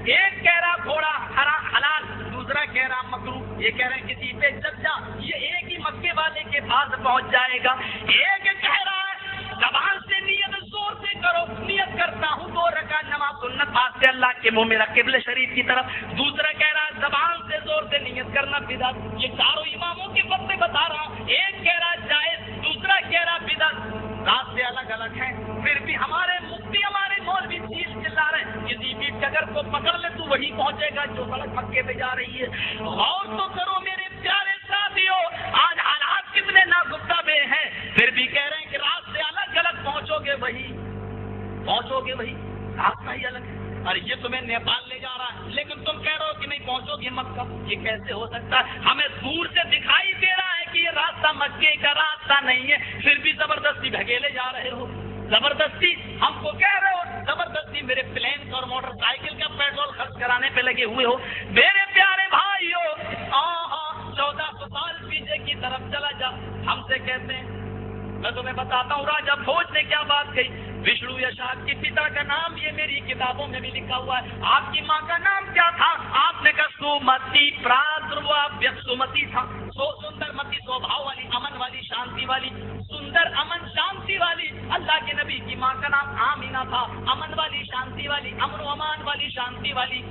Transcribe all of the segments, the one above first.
ایک کہہ رہا گھوڑا حلال، دوسرا کہہ رہا مکروہ، یہ کہہ رہے ہیں کسی پہ جب جا، یہ ایک ہی مکے والے کے پاس پہنچ جائے گا۔ ایک کہہ رہا ہے زبان سے نیت زور سے کرو، نیت کرتا ہوں 2 رکعت نماز سنت ہاتھ سے اللہ کے منہ میرا قبلہ شریف کی طرف، دوسرا کہہ رہا ہے زبان سے زور سے نیت کرنا بدعت۔ یہ چاروں اماموں کے فتوے بتا رہا ہوں، ایک کہہ رہا جائز، دوسرا کہہ رہا بدعت، راستے الگ الگ ہیں، پھر بھی ہمارے مفتی ہمارے مولوی چلا رہے ہیں کسی بھی ڈگر کو پکڑ لے تو وہی پہنچے گا جو سڑک مکے پہ جا رہی ہے۔ غور تو کرو میرے پیارے ساتھیو، آج حالات کتنے نازکتا بے ہیں، پھر بھی کہہ رہے ہیں کہ راستے الگ الگ پہنچو گے وہی راستہ ہی الگ ہے۔ اور یہ تمہیں نیپال لے جا رہا ہے لیکن تم کہہ رہے ہو کہ نہیں پہنچو گے مکہ، یہ کیسے ہو سکتا ہے؟ ہمیں دور سے دکھائی دے رہا ہے کہ یہ راستہ مکے کا راستہ نہیں ہے، پھر بھی زبردستی بھگیلے جا رہے ہو، زبردستی ہم کو کہہ رہے ہو، زبردستی میرے پلین کا اور موٹر سائیکل کا پیٹرول خرچ کرانے پہ لگے ہوئے ہو۔ میرے پیارے بھائیو، 1400 سال پیچھے کی طرف چلا جا، ہم سے کہتے ہیں، میں تمہیں بتاتا ہوں راجہ بھوج نے کیا بات کہی، وشنو یشاک کی پتا کا نام یہ میری کتابوں میں بھی لکھا ہوا ہے، آپ کی ماں کا نام کیا تھا؟ آپ نے کہا سومتی، پرادروا سومتی تھا، سندر متی، سوبھاؤ والی، امن والی، شانتی والی، سندر امن شانتی والی۔ اللہ کے نبی کی ماں کا نام آمینہ تھا، امن والی، شانتی والی، امن و امان والی، شانتی والی۔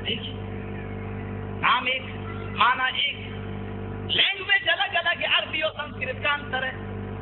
دیکھیے نام ایک، مانا ایک، لینگویج الگ الگ ہے، عربی اور سنسکرت کا انتر ہے۔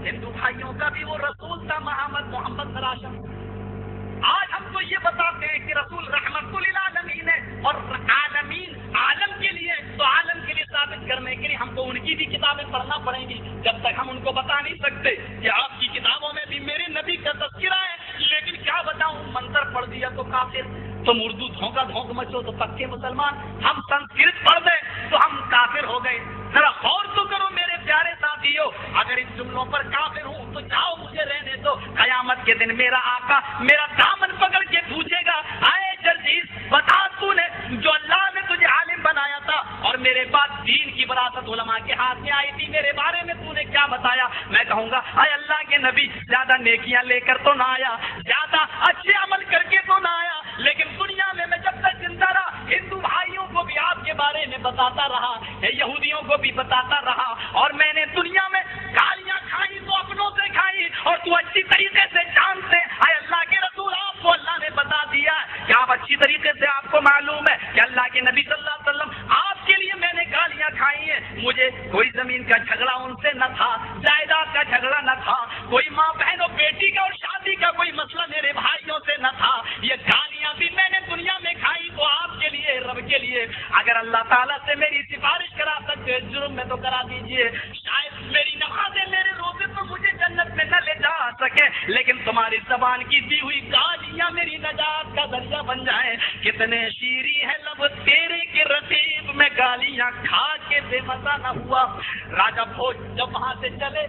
ہندو بھائیوں کا بھی وہ رسول تھا محمد صلی اللہ علیہ وسلم۔ آج ہم کو یہ بتاتے ہیں کہ رسول رحمت للعالمین ہے، اور عالمین عالم کے لیے، تو عالم کے لیے ثابت کرنے کے لیے ہم کو ان کی بھی کتابیں پڑھنا پڑیں گی، جب تک ہم ان کو بتا نہیں سکتے کہ آپ کی کتابوں میں بھی میرے نبی کا تذکرہ ہے، لیکن کیا بتاؤں، منتر پڑھ دیا تو کافر، تم اردو دھونک مچو تو پکے مسلمان، ہم سنسکرت پڑھ دیں تو ہم کافر ہو گئے۔ ذرا غور تو کرو میرے پیارے ساتھیو، اگر ان جملوں پر کافر ہوں تو جاؤ مجھے رہنے دو، قیامت کے دن میرا آقا میرا دامن پکڑ کے پوچھے گا، آئے جرجیس بتا تو نے جو اللہ نے تجھے عالم بنایا تھا اور میرے بعد دین کی وراثت علماء کے ہاتھ میں آئی تھی، میرے بارے میں تو نے کیا بتایا؟ میں کہوں گا اے اللہ کے نبی، زیادہ نیکیاں لے کر تو نہ آیا، زیادہ اچھے عمل کر کے تو نہ آیا، لیکن دنیا میں جب تک زندہ رہا ہندو بھائیوں کو بھی آپ کے بارے میں بتاتا رہا، یہودیوں کو بھی بتاتا رہا، اور میں نے دنیا میں گالیاں کھائی تو اپنوں سے کھائی، اور تو اچھی طریقے سے جانتے اے اللہ کے رسول، آپ کو اللہ نے بتا دیا کہ آپ اچھی طریقے سے، آپ کو معلوم ہے کہ اللہ کے نبی صلی اللہ علیہ وسلم آپ کے لیے میں نے گالیاں کھائی ہیں، مجھے کوئی زمین کا جھگڑا ان سے نہ تھا، جائیداد کا جھگڑا نہ تھا، کوئی ماں بہن اور بیٹی کا اور شادی کا کوئی مسئلہ میرے بھائیوں سے نہ تھا، یہ گالیاں بھی میں نے دنیا میں کھائی تو آپ کے لیے، رب کے لیے، اگر اللہ تعالیٰ سے میری سفارش کرا سکتے جرم میں تو کرا دیجئے، شاید میری نمازیں میرے روزے تو مجھے جنت میں نہ لے جا سکے، لیکن تمہاری زبان کی دی ہوئی گالیاں میری نجات کا ذریعہ بن جائیں۔ کتنے شیریں ہیں لب تیرے کے رقیب میں گالیاں کھا کے بے مزہ نہ ہوا۔ راجہ بھوج جب وہاں سے چلے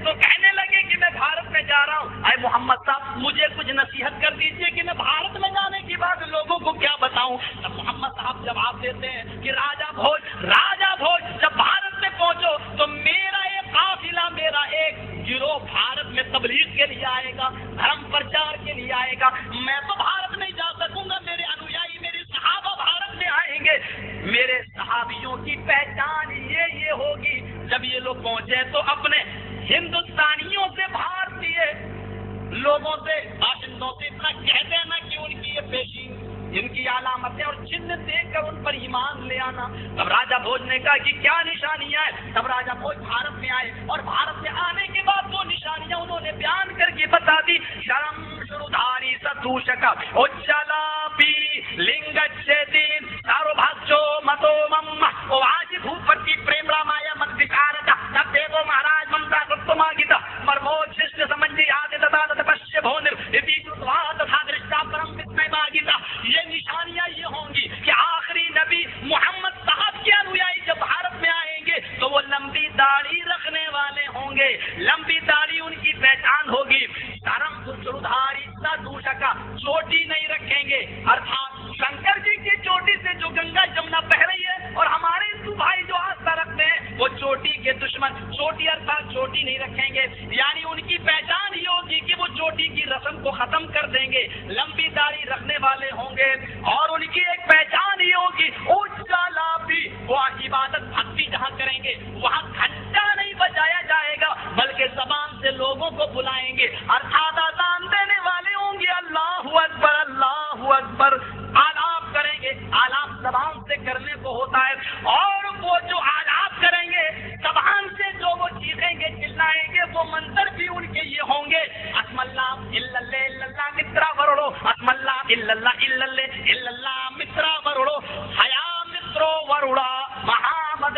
تو کہنے لگے کہ میں بھارت میں جا رہا ہوں، اے محمد صاحب مجھے کچھ نصیحت کر دیجئے کہ میں بھارت میں جانے کے بعد لوگوں کو کیا بتاؤں۔ تب محمد صاحب جواب دیتے ہیں کہ راجہ بھوج جب بھارت میں پہنچو تو میرا ایک قافلہ، میرا ایک گروہ بھارت میں تبلیغ کے لیے آئے گا، دھرم پرچار کے لیے آئے گا، میں تو بھارت نہیں جا سکوں گا، میرے انویائی میرے صحابہ بھارت میں آئیں گے، میرے صحابیوں کی پہچان یہ ہوگی، جب یہ لوگ پہنچے تو اپنے ہندوستانیوں سے، بھارتیہ لوگوں سے، باشندوں سے اتنا کہہ دینا کہ ان کی یہ پیشین، ان کی علامتیں اور چہن دیکھ کر ان پر ایمان لے آنا۔ تب راجہ بھوج نے کہا کہ کیا نشانیاں ہیں؟ تب راجہ بھوج بھارت میں آئے، اور بھارت میں آنے کے بعد وہ نشانیاں انہوں نے بیان کر کے بتا دی۔ شرم شرودھاری ستوشکا اجلا پی لنگ چیتین سارو بھاجو متو مم آج بھوپتی پریم رامایا مت وچارتا تب دیو مہاراج منتا ستما گیتا مرموج ششٹ سمنجی آدی دتا پشیہ بھونر تھا درشتا پرم وسمے ماگیتا۔ یہ نشانیاں یہ ہوں گی کہ آخری نبی محمد صاحب کے انویائی جب بھارت میں آئیں گے تو وہ لمبی داڑھی رکھنے والے ہوں گے، لمبی داڑھی ان کی پہچان ہوگی۔ شرم شرودھاری ستوشکا چوٹی نہیں رکھیں گے، ارتھات شنکر جی کی چوٹی سے جو گنگا جمنا بہ رہی ہے، اور ہمارے ہندو بھائی جو آستھا رکھتے ہیں وہ چوٹی کے دشمن، چوٹی ارتھات چوٹی نہیں رکھیں گے، یعنی ان کی پہچان یہ ہوگی کہ وہ چوٹی کی رسم کو ختم کر دیں گے، لمبی داڑھی رکھنے والے ہوں گے۔ ಇಲ್ಲಲ್ಲ ಇಲ್ಲಲ್ಲೇ ಇಲ್ಲಲ್ಲ ಮಿತ್ರ ವರುಳು ಹಯಾ ಮಿತ್ರೋ ವರುಳ ಮಹಾಮದ